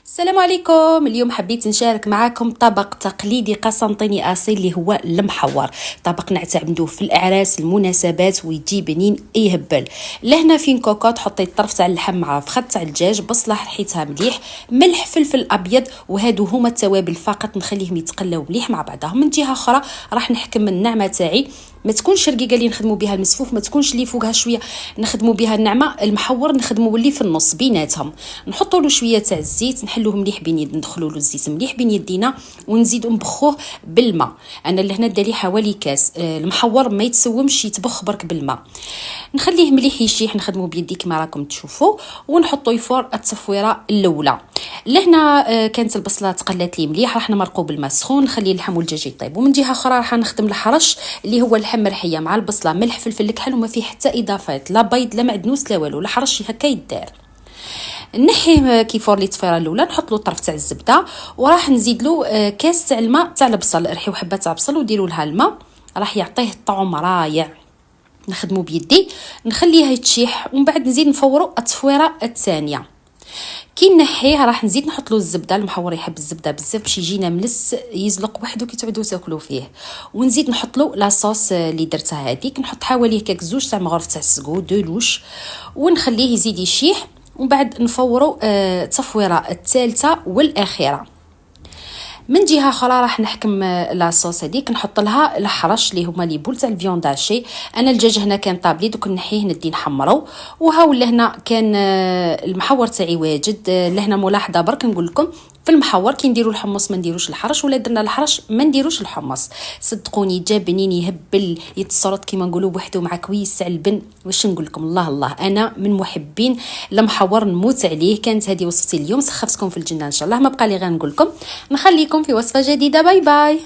السلام عليكم. اليوم حبيت نشارك معاكم طبق تقليدي قسنطيني اصيل اللي هو المحور. طبق نعتمدوه في الاعراس المناسبات ويجي بنين يهبل. لهنا فين كوكو تحطي الطرف تاع اللحم مع فخذ تاع الدجاج، بصله حيتها مليح، ملح، فلفل ابيض، وهادو هما التوابل فقط. نخليهم يتقلاو مليح مع بعضهم. من جهه اخرى راح نحكم النعمه تاعي، ما تكونش رقيقه اللي نخدموا بها المسفوف، ما تكونش اللي فوقها شويه نخدموا بها النعمه. المحور نخدموا اللي في النص بيناتهم، نحطوا له شويه تاع الزيت، نحلوه مليح بين يد، ندخلوا له الزيت مليح بين يدينا ونزيدوا نبخوه بالماء. انا لهنا دالي حوالي كاس. المحور ما يتسومش، يتبخ برك بالماء. نخليه مليح يشيح، نخدموا بيدي كما راكم تشوفوا، ونحطوا يفور التصفيره الاولى. لهنا كانت البصله تقلات لي مليح، راح نمرقوا بالماء سخون، نخلي اللحم والدجاج يطيب. ومن جهه اخرى راح نخدم الحرش اللي هو اللحم مرحيه مع البصله، ملح، فلفل الكحل، وما فيه حتى اضافات، لا بيض لا معدنوس لا والو، الحرش هكا يدار. نحي كيفور لي الطفيره الاولى، نحط له طرف تاع الزبده، وراح نزيد له كاس تاع الماء تاع البصل. رحيو حبه تاع بصل وديروا لها الماء، راح يعطيه طعم رائع. نخدموا بيدي، نخليها يتشيح، ومن بعد نزيد نفوروا التصفيره الثانيه. كي نحيه راح نزيد نحط له الزبده. المحور يحب الزبده بزاف باش يجينا ملس يزلق وحده كي تعودوا تاكلوا فيه. ونزيد نحط له لاصوص اللي درتها هذيك، نحط حوالي هكاك زوج تاع مغرف تاع السكو دولوش، ونخليه يزيد يشيح. ومن بعد نفوروا التصفيره الثالثه والاخيره. من جهه اخرى راح نحكم لاصوص هذيك، نحط لها الحرش اللي هما لي بول تاع الفيونداشي. انا الدجاج هنا كان طابلي، دوك نحيه ندي نحمرو. وها لهنا كان المحور تاعي واجد. لهنا ملاحظه برك نقول لكم، في المحور كي نديروا الحمص ما نديروش الحرش، ولا درنا الحرش ما نديروش الحمص. صدقوني جاب بنين يهبل، يتصرط كيما نقولوا بوحدو مع كويس تاع البن. واش نقول لكم، الله الله، انا من محبين المحور، نموت عليه. كانت هذه وصفتي اليوم، سخفتكم في الجنه ان شاء الله. ما بقى لي غير نقول لكم نخليكم في وصفه جديده. باي باي.